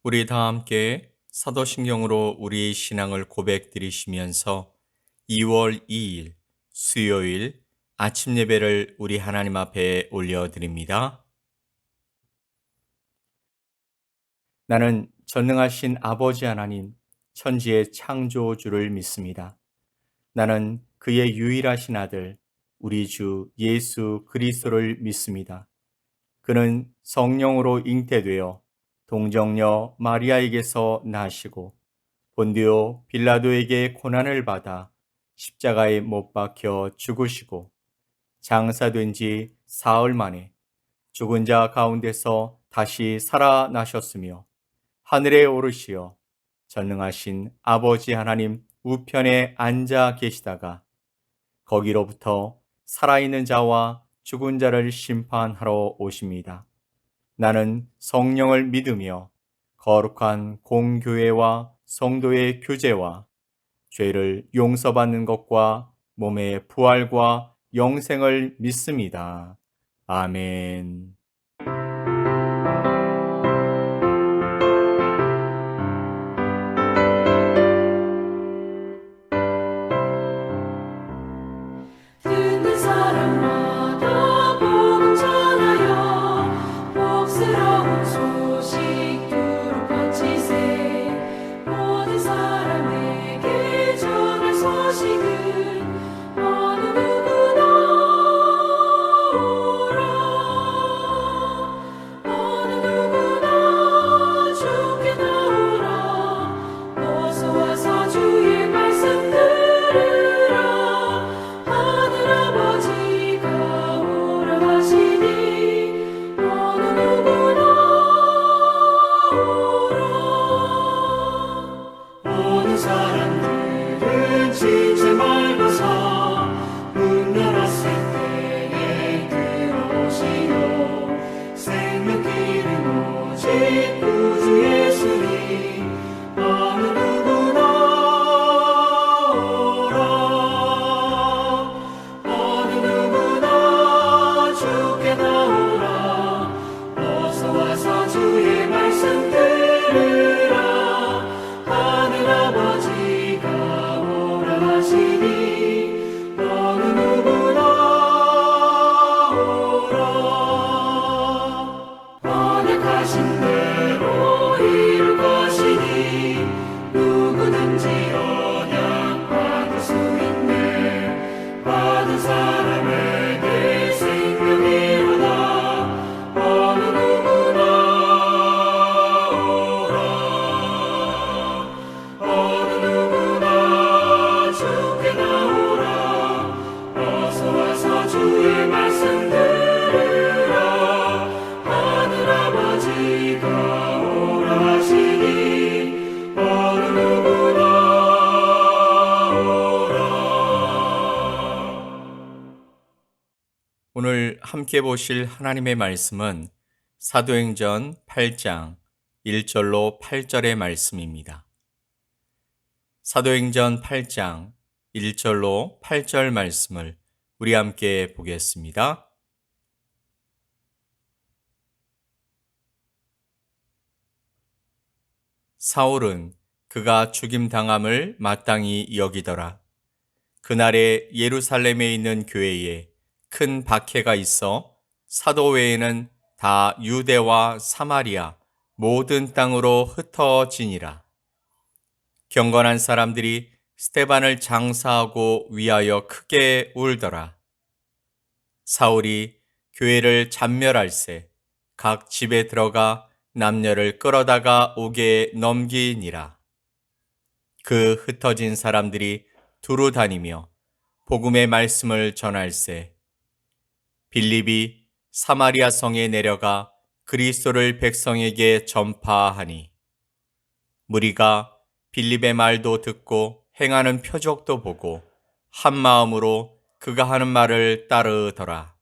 우리 다 함께 사도신경으로 우리의 신앙을 고백드리시면서 2월 2일 수요일 아침 예배를 우리 하나님 앞에 올려드립니다. 나는 전능하신 아버지 하나님, 천지의 창조주를 믿습니다. 나는 그의 유일하신 아들, 우리 주 예수 그리스도를 믿습니다. 그는 성령으로 잉태되어 동정녀 마리아에게서 나시고 본디오 빌라도에게 고난을 받아 십자가에 못 박혀 죽으시고 장사된 지 사흘 만에 죽은 자 가운데서 다시 살아나셨으며 하늘에 오르시어 전능하신 아버지 하나님 우편에 앉아 계시다가 거기로부터 살아있는 자와 죽은 자를 심판하러 오십니다. 나는 성령을 믿으며 거룩한 공교회와 성도의 교제와 죄를 용서받는 것과 몸의 부활과 영생을 믿습니다. 아멘. 듣는 사람마다 복음 전하여 복스러운 소식 두루 퍼지세. 모든 사람에게 전할 소식은 어느 누구나 오라. 어느 누구나 주께 나오라. 어서 와서 주의 말씀 들으라. 하늘아버지가 오라 하시니 어느 누구나 오라. 어느 사람들은 진짜 말고서 문 열었을 때에 들어오시고 생명길은 오직 구주 예수니 어느 누구나 오라. 어느 누구나 주께 나오라. 어서 와서 주의 말씀 들으라. 하늘아버지가 오라 하시니 어느 누구나 오라. 언약하신 대로 이룰 것이니 누구든지 언약 받을 수 있네. 받은 사람에게 생명이로다. 어느 누구나 오라. 어느 누구나 주께 나오라. 어서 와서 주의 말씀 들으라. 하늘아버지가 오라 하시니 어느 누구나 오라. 오늘 함께 보실 하나님의 말씀은 사도행전 8장 1절로 8절의 말씀입니다. 사도행전 8장 1절로 8절 말씀을 우리 함께 보겠습니다. 사울은 그가 죽임당함을 마땅히 여기더라. 그날에 예루살렘에 있는 교회에 큰 박해가 있어 사도 외에는 다 유대와 사마리아 모든 땅으로 흩어지니라. 경건한 사람들이 스데반을 장사하고 위하여 크게 울더라. 사울이 교회를 잡멸할세 각 집에 들어가 남녀를 끌어다가 옥에 넘기니라. 그 흩어진 사람들이 두루 다니며 복음의 말씀을 전할세 빌립이 사마리아 성에 내려가 그리스도를 백성에게 전파하니 무리가 빌립의 말도 듣고 행하는 표적도 보고 한 마음으로 그가 하는 말을 따르더라.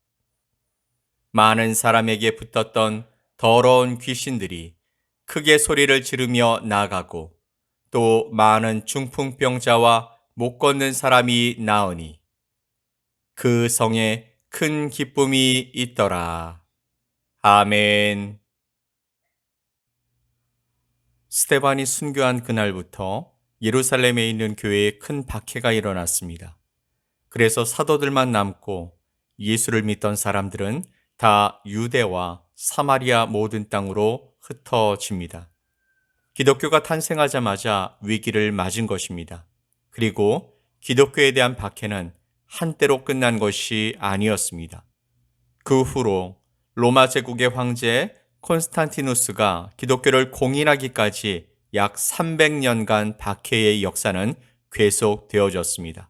많은 사람에게 붙었던 더러운 귀신들이 크게 소리를 지르며 나가고 또 많은 중풍병자와 못 걷는 사람이 나으니 그 성에 큰 기쁨이 있더라. 아멘. 스데반이 순교한 그날부터 예루살렘에 있는 교회에 큰 박해가 일어났습니다. 그래서 사도들만 남고 예수를 믿던 사람들은 다 유대와 사마리아 모든 땅으로 흩어집니다. 기독교가 탄생하자마자 위기를 맞은 것입니다. 그리고 기독교에 대한 박해는 한때로 끝난 것이 아니었습니다. 그 후로 로마 제국의 황제 콘스탄티누스가 기독교를 공인하기까지 약 300년간 박해의 역사는 계속되어졌습니다.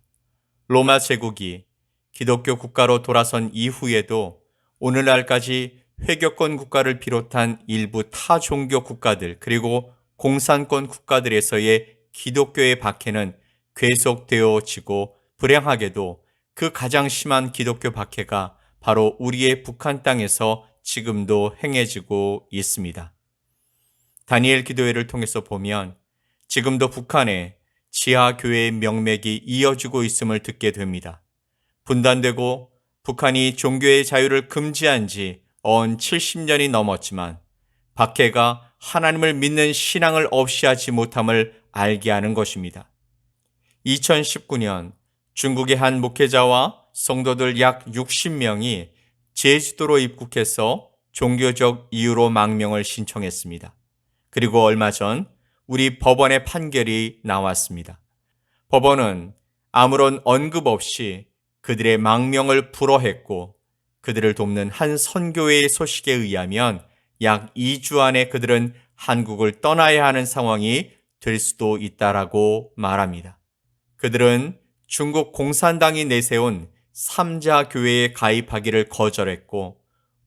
로마 제국이 기독교 국가로 돌아선 이후에도 오늘날까지 회교권 국가를 비롯한 일부 타 종교 국가들 그리고 공산권 국가들에서의 기독교의 박해는 계속되어지고 불행하게도 그 가장 심한 기독교 박해가 바로 우리의 북한 땅에서 지금도 행해지고 있습니다. 다니엘 기도회를 통해서 보면 지금도 북한에 지하교회의 명맥이 이어지고 있음을 듣게 됩니다. 분단되고 북한이 종교의 자유를 금지한 지 언 70년이 넘었지만 박해가 하나님을 믿는 신앙을 없이 하지 못함을 알게 하는 것입니다. 2019년 중국의 한 목회자와 성도들 약 60명이 제주도로 입국해서 종교적 이유로 망명을 신청했습니다. 그리고 얼마 전 우리 법원의 판결이 나왔습니다. 법원은 아무런 언급 없이 그들의 망명을 불허했고 그들을 돕는 한 선교회의 소식에 의하면 약 2주 안에 그들은 한국을 떠나야 하는 상황이 될 수도 있다라고 말합니다. 그들은 중국 공산당이 내세운 삼자 교회에 가입하기를 거절했고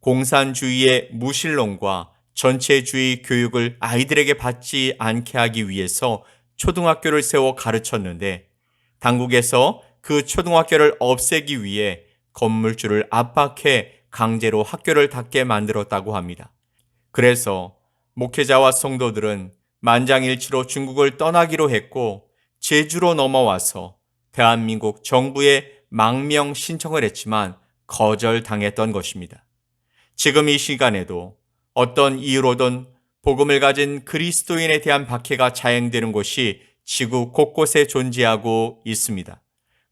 공산주의의 무신론과 전체주의 교육을 아이들에게 받지 않게 하기 위해서 초등학교를 세워 가르쳤는데 당국에서 그 초등학교를 없애기 위해 건물주를 압박해 강제로 학교를 닫게 만들었다고 합니다. 그래서 목회자와 성도들은 만장일치로 중국을 떠나기로 했고 제주로 넘어와서 대한민국 정부에 망명 신청을 했지만 거절당했던 것입니다. 지금 이 시간에도 어떤 이유로든 복음을 가진 그리스도인에 대한 박해가 자행되는 곳이 지구 곳곳에 존재하고 있습니다.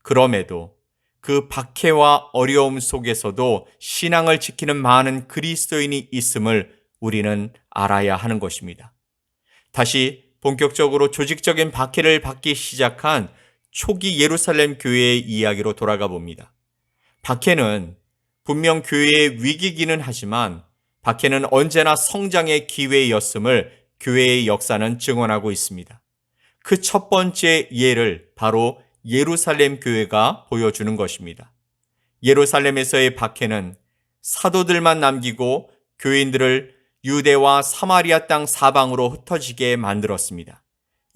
그럼에도 그 박해와 어려움 속에서도 신앙을 지키는 많은 그리스도인이 있음을 우리는 알아야 하는 것입니다. 다시 본격적으로 조직적인 박해를 받기 시작한 초기 예루살렘 교회의 이야기로 돌아가 봅니다. 박해는 분명 교회의 위기기는 하지만 박해는 언제나 성장의 기회였음을 교회의 역사는 증언하고 있습니다. 그 첫 번째 예를 바로 예루살렘 교회가 보여주는 것입니다. 예루살렘에서의 박해는 사도들만 남기고 교인들을 유대와 사마리아 땅 사방으로 흩어지게 만들었습니다.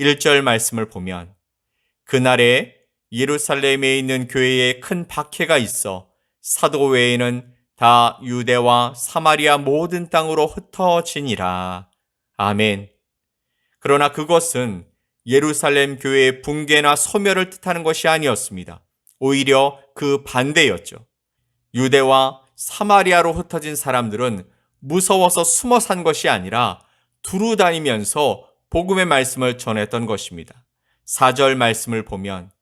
1절 말씀을 보면 그날에 예루살렘에 있는 교회에 큰 박해가 있어 사도 외에는 다 유대와 사마리아 모든 땅으로 흩어지니라. 아멘. 그러나 그것은 예루살렘 교회의 붕괴나 소멸을 뜻하는 것이 아니었습니다. 오히려 그 반대였죠. 유대와 사마리아로 흩어진 사람들은 무서워서 숨어 산 것이 아니라 두루 다니면서 복음의 말씀을 전했던 것입니다. 4절 말씀을 보면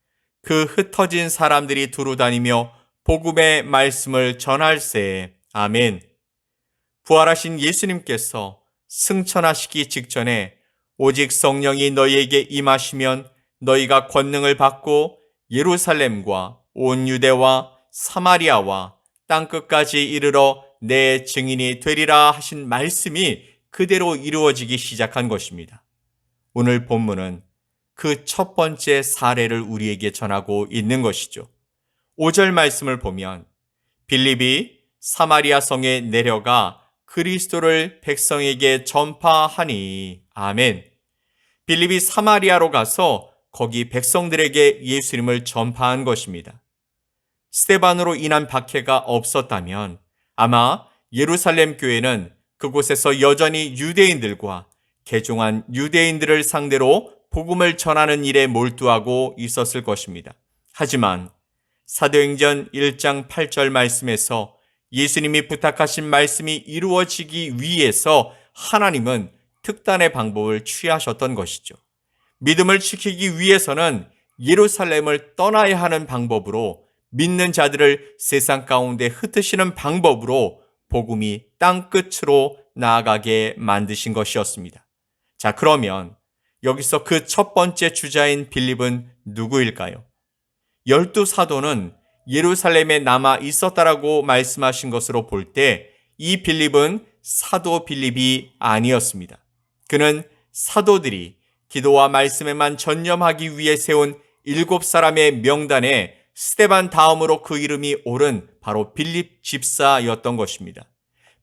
그 흩어진 사람들이 두루 다니며 복음의 말씀을 전할세. 아멘. 부활하신 예수님께서 승천하시기 직전에 오직 성령이 너희에게 임하시면 너희가 권능을 받고 예루살렘과 온 유대와 사마리아와 땅끝까지 이르러 내 증인이 되리라 하신 말씀이 그대로 이루어지기 시작한 것입니다. 오늘 본문은 그 첫 번째 사례를 우리에게 전하고 있는 것이죠. 5절 말씀을 보면 빌립이 사마리아 성에 내려가 그리스도를 백성에게 전파하니. 아멘. 빌립이 사마리아로 가서 거기 백성들에게 예수님을 전파한 것입니다. 스데반으로 인한 박해가 없었다면 아마 예루살렘 교회는 그곳에서 여전히 유대인들과 개종한 유대인들을 상대로 복음을 전하는 일에 몰두하고 있었을 것입니다. 하지만 사도행전 1장 8절 말씀에서 예수님이 부탁하신 말씀이 이루어지기 위해서 하나님은 특단의 방법을 취하셨던 것이죠. 믿음을 지키기 위해서는 예루살렘을 떠나야 하는 방법으로, 믿는 자들을 세상 가운데 흩으시는 방법으로 복음이 땅끝으로 나아가게 만드신 것이었습니다. 자, 그러면 여기서 그 첫 번째 주자인 빌립은 누구일까요? 12사도는 예루살렘에 남아 있었다라고 말씀하신 것으로 볼 때 이 빌립은 사도 빌립이 아니었습니다. 그는 사도들이 기도와 말씀에만 전념하기 위해 세운 7사람의 명단에 스데반 다음으로 그 이름이 오른 바로 빌립 집사였던 것입니다.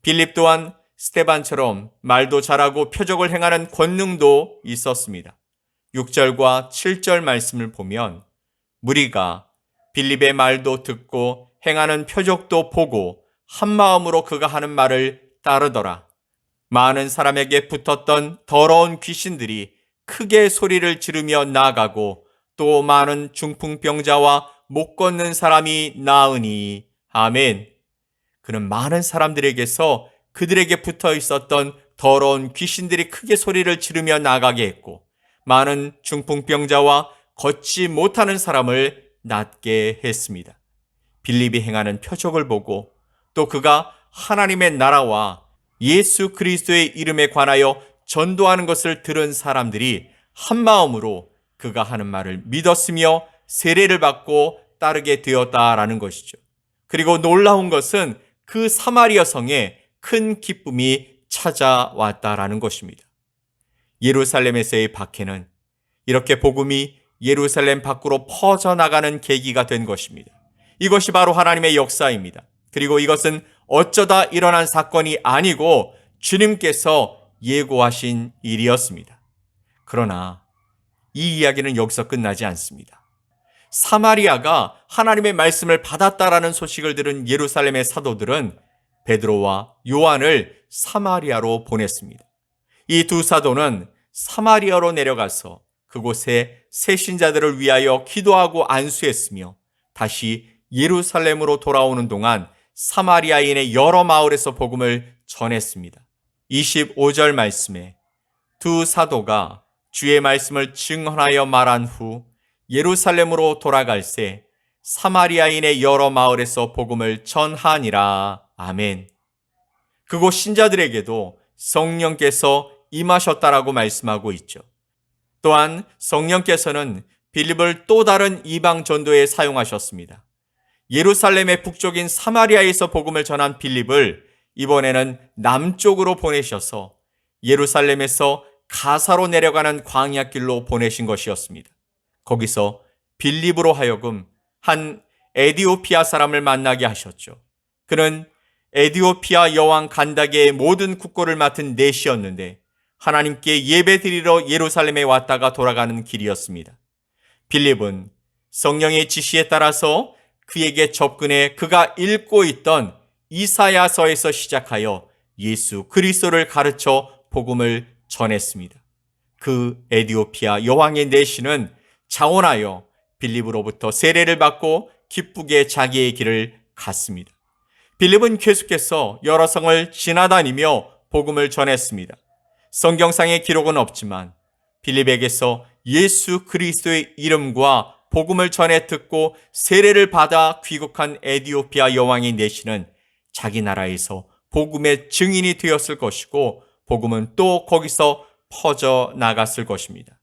빌립 또한 스데반처럼 말도 잘하고 표적을 행하는 권능도 있었습니다. 6절과 7절 말씀을 보면 무리가 빌립의 말도 듣고 행하는 표적도 보고 한 마음으로 그가 하는 말을 따르더라. 많은 사람에게 붙었던 더러운 귀신들이 크게 소리를 지르며 나아가고 또 많은 중풍병자와 못 걷는 사람이 나으니. 아멘. 그는 많은 사람들에게서 그들에게 붙어 있었던 더러운 귀신들이 크게 소리를 지르며 나가게 했고 많은 중풍병자와 걷지 못하는 사람을 낫게 했습니다. 빌립이 행하는 표적을 보고 또 그가 하나님의 나라와 예수 그리스도의 이름에 관하여 전도하는 것을 들은 사람들이 한 마음으로 그가 하는 말을 믿었으며 세례를 받고 따르게 되었다라는 것이죠. 그리고 놀라운 것은 그 사마리아 성에 큰 기쁨이 찾아왔다라는 것입니다. 예루살렘에서의 박해는 이렇게 복음이 예루살렘 밖으로 퍼져나가는 계기가 된 것입니다. 이것이 바로 하나님의 역사입니다. 그리고 이것은 어쩌다 일어난 사건이 아니고 주님께서 예고하신 일이었습니다. 그러나 이 이야기는 여기서 끝나지 않습니다. 사마리아가 하나님의 말씀을 받았다라는 소식을 들은 예루살렘의 사도들은 베드로와 요한을 사마리아로 보냈습니다. 이 두 사도는 사마리아로 내려가서 그곳에 새 신자들을 위하여 기도하고 안수했으며 다시 예루살렘으로 돌아오는 동안 사마리아인의 여러 마을에서 복음을 전했습니다. 25절 말씀에 두 사도가 주의 말씀을 증언하여 말한 후 예루살렘으로 돌아갈새 사마리아인의 여러 마을에서 복음을 전하니라. 아멘. 그곳 신자들에게도 성령께서 임하셨다라고 말씀하고 있죠. 또한 성령께서는 빌립을 또 다른 이방 전도에 사용하셨습니다. 예루살렘의 북쪽인 사마리아에서 복음을 전한 빌립을 이번에는 남쪽으로 보내셔서 예루살렘에서 가사로 내려가는 광야길로 보내신 것이었습니다. 거기서 빌립으로 하여금 한 에디오피아 사람을 만나게 하셨죠. 그는 에디오피아 여왕 간다게의 모든 국고를 맡은 넷이었는데 하나님께 예배드리러 예루살렘에 왔다가 돌아가는 길이었습니다. 빌립은 성령의 지시에 따라서 그에게 접근해 그가 읽고 있던 이사야서에서 시작하여 예수 그리스도를 가르쳐 복음을 전했습니다. 그 에디오피아 여왕의 내시는 자원하여 빌립으로부터 세례를 받고 기쁘게 자기의 길을 갔습니다. 빌립은 계속해서 여러 성을 지나다니며 복음을 전했습니다. 성경상의 기록은 없지만 빌립에게서 예수 그리스도의 이름과 복음을 전해 듣고 세례를 받아 귀국한 에디오피아 여왕의 내시는 자기 나라에서 복음의 증인이 되었을 것이고 복음은 또 거기서 퍼져 나갔을 것입니다.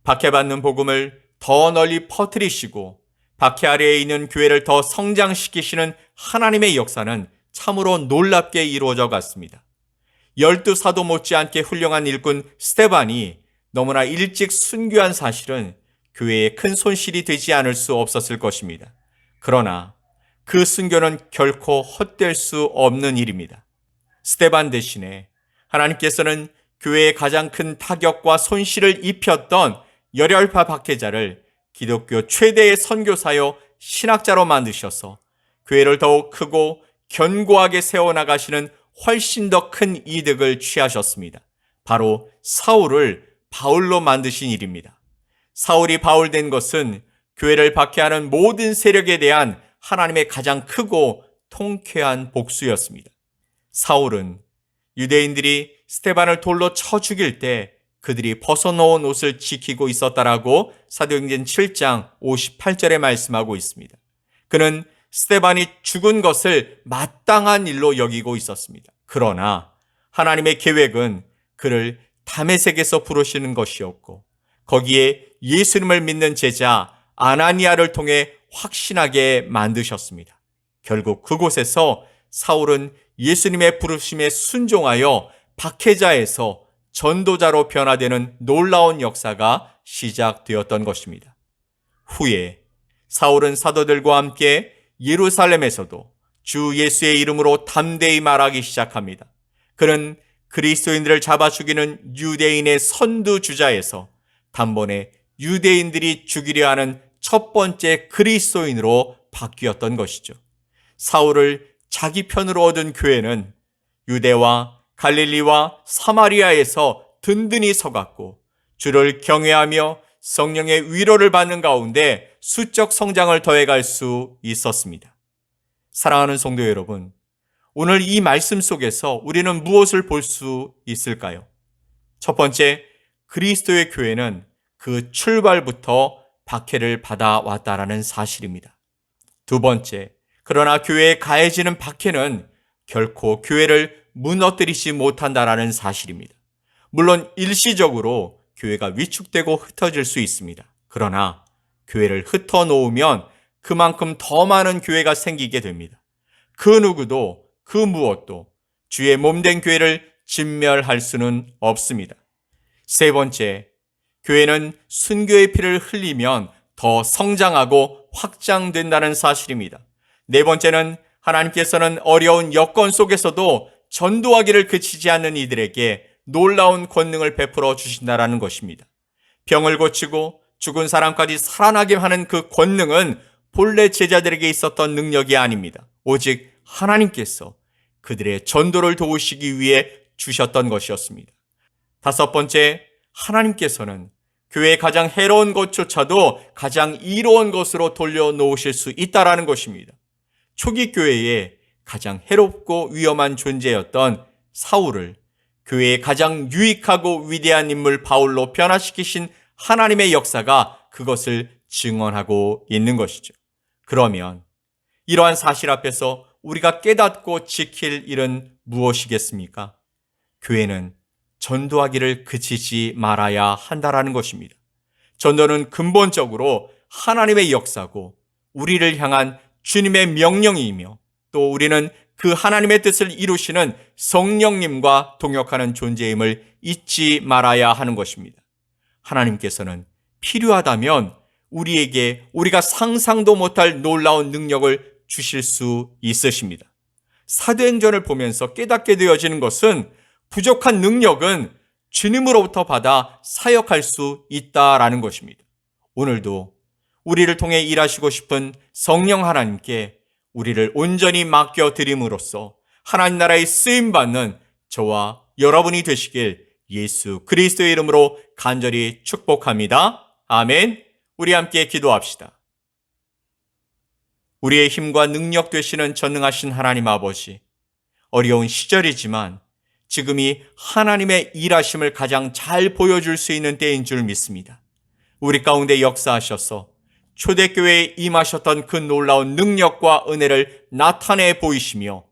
박해받는 복음을 더 널리 퍼뜨리시고 박해 아래에 있는 교회를 더 성장시키시는 하나님의 역사는 참으로 놀랍게 이루어져 갔습니다. 12사도 못지않게 훌륭한 일꾼 스데반이 너무나 일찍 순교한 사실은 교회에 큰 손실이 되지 않을 수 없었을 것입니다. 그러나 그 순교는 결코 헛될 수 없는 일입니다. 스데반 대신에 하나님께서는 교회에 가장 큰 타격과 손실을 입혔던 열혈파 박해자를 기독교 최대의 선교사요 신학자로 만드셔서 교회를 더욱 크고 견고하게 세워나가시는 훨씬 더 큰 이득을 취하셨습니다. 바로 사울을 바울로 만드신 일입니다. 사울이 바울 된 것은 교회를 박해하는 모든 세력에 대한 하나님의 가장 크고 통쾌한 복수였습니다. 사울은 유대인들이 스데반을 돌로 쳐 죽일 때 그들이 벗어놓은 옷을 지키고 있었다라고 사도행전 7장 58절에 말씀하고 있습니다. 그는 스데반이 죽은 것을 마땅한 일로 여기고 있었습니다. 그러나 하나님의 계획은 그를 다메섹에서 부르시는 것이었고 거기에 예수님을 믿는 제자 아나니아를 통해 확신하게 만드셨습니다. 결국 그곳에서 사울은 예수님의 부르심에 순종하여 박해자에서 전도자로 변화되는 놀라운 역사가 시작되었던 것입니다. 후에 사울은 사도들과 함께 예루살렘에서도 주 예수의 이름으로 담대히 말하기 시작합니다. 그는 그리스도인들을 잡아 죽이는 유대인의 선두주자에서 단번에 유대인들이 죽이려 하는 첫 번째 그리스도인으로 바뀌었던 것이죠. 사울을 자기 편으로 얻은 교회는 유대와 갈릴리와 사마리아에서 든든히 서갔고 주를 경외하며 성령의 위로를 받는 가운데 수적 성장을 더해갈 수 있었습니다. 사랑하는 성도 여러분, 오늘 이 말씀 속에서 우리는 무엇을 볼 수 있을까요? 첫 번째, 그리스도의 교회는 그 출발부터 박해를 받아왔다라는 사실입니다. 두 번째, 그러나 교회에 가해지는 박해는 결코 교회를 무너뜨리지 못한다라는 사실입니다. 물론 일시적으로 교회가 위축되고 흩어질 수 있습니다. 그러나 교회를 흩어놓으면 그만큼 더 많은 교회가 생기게 됩니다. 그 누구도 그 무엇도 주의 몸된 교회를 진멸할 수는 없습니다. 세 번째, 교회는 순교의 피를 흘리면 더 성장하고 확장된다는 사실입니다. 네 번째는 하나님께서는 어려운 여건 속에서도 전도하기를 그치지 않는 이들에게 놀라운 권능을 베풀어 주신다라는 것입니다. 병을 고치고 죽은 사람까지 살아나게 하는 그 권능은 본래 제자들에게 있었던 능력이 아닙니다. 오직 하나님께서 그들의 전도를 도우시기 위해 주셨던 것이었습니다. 다섯 번째, 하나님께서는 교회의 가장 해로운 것조차도 가장 이로운 것으로 돌려놓으실 수 있다라는 것입니다. 초기 교회에 가장 해롭고 위험한 존재였던 사울을 교회의 가장 유익하고 위대한 인물 바울로 변화시키신 하나님의 역사가 그것을 증언하고 있는 것이죠. 그러면 이러한 사실 앞에서 우리가 깨닫고 지킬 일은 무엇이겠습니까? 교회는 전도하기를 그치지 말아야 한다라는 것입니다. 전도는 근본적으로 하나님의 역사고 우리를 향한 주님의 명령이며 또 우리는 그 하나님의 뜻을 이루시는 성령님과 동역하는 존재임을 잊지 말아야 하는 것입니다. 하나님께서는 필요하다면 우리에게 우리가 상상도 못할 놀라운 능력을 주실 수 있으십니다. 사도행전을 보면서 깨닫게 되어지는 것은 부족한 능력은 주님으로부터 받아 사역할 수 있다라는 것입니다. 오늘도 우리를 통해 일하시고 싶은 성령 하나님께 우리를 온전히 맡겨드림으로써 하나님 나라의 쓰임받는 저와 여러분이 되시길 예수 그리스도의 이름으로 간절히 축복합니다. 아멘. 우리 함께 기도합시다. 우리의 힘과 능력 되시는 전능하신 하나님 아버지, 어려운 시절이지만 지금이 하나님의 일하심을 가장 잘 보여줄 수 있는 때인 줄 믿습니다. 우리 가운데 역사하셔서 초대교회에 임하셨던 그 놀라운 능력과 은혜를 나타내 보이시며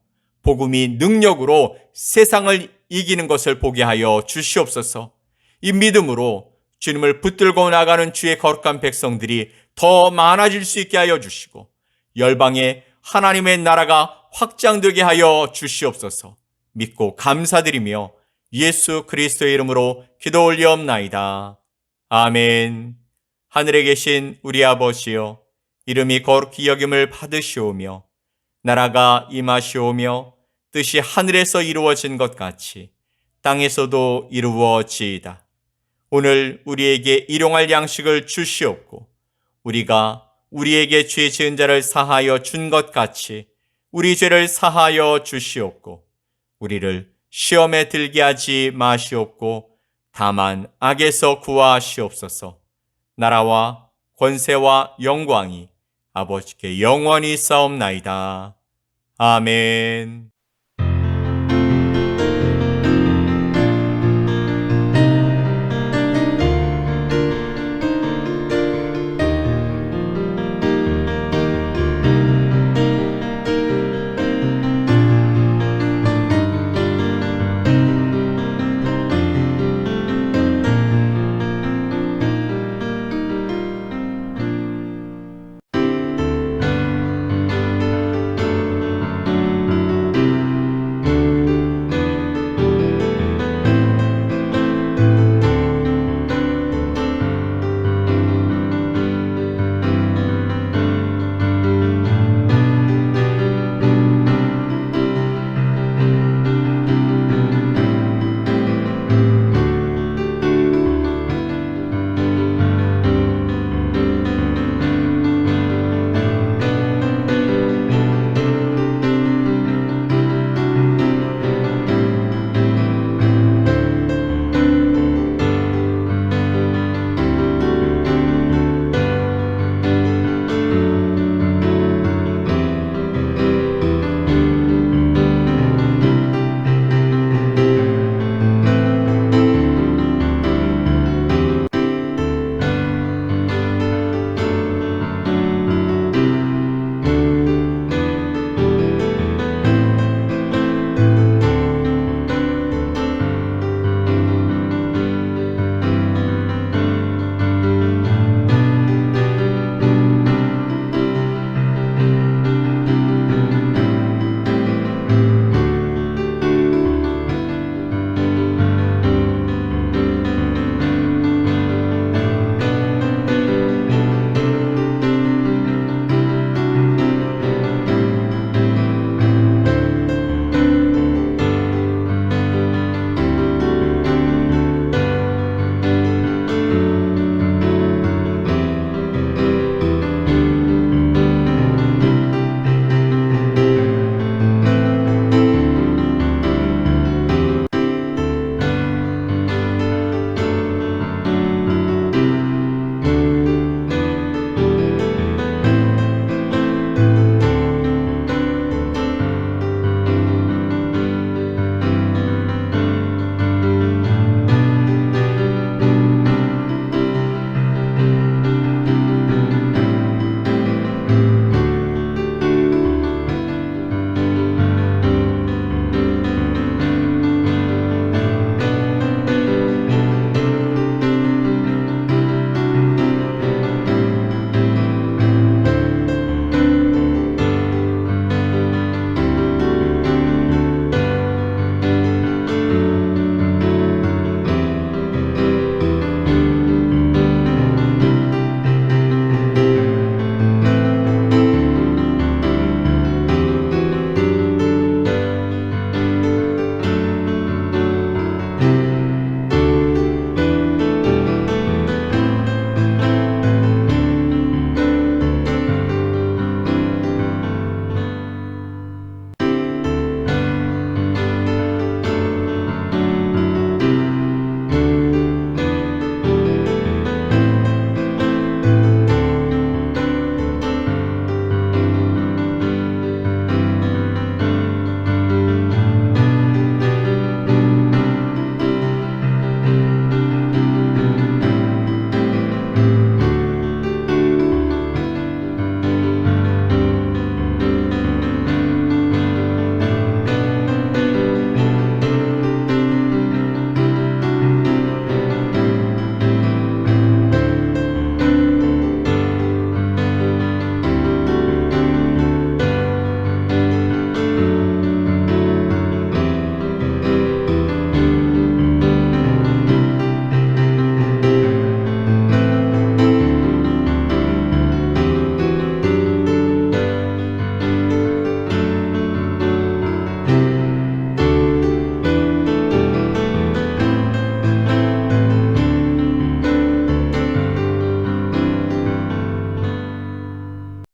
복음이 능력으로 세상을 이기는 것을 보게 하여 주시옵소서. 이 믿음으로 주님을 붙들고 나가는 주의 거룩한 백성들이 더 많아질 수 있게 하여 주시고 열방에 하나님의 나라가 확장되게 하여 주시옵소서. 믿고 감사드리며 예수 그리스도의 이름으로 기도 올리옵나이다. 아멘. 하늘에 계신 우리 아버지여, 이름이 거룩히 여김을 받으시오며 나라가 임하시오며 뜻이 하늘에서 이루어진 것 같이 땅에서도 이루어지이다. 오늘 우리에게 일용할 양식을 주시옵고 우리가 우리에게 죄 지은 자를 사하여 준 것 같이 우리 죄를 사하여 주시옵고 우리를 시험에 들게 하지 마시옵고 다만 악에서 구하시옵소서. 나라와 권세와 영광이 아버지께 영원히 싸움나이다. 아멘.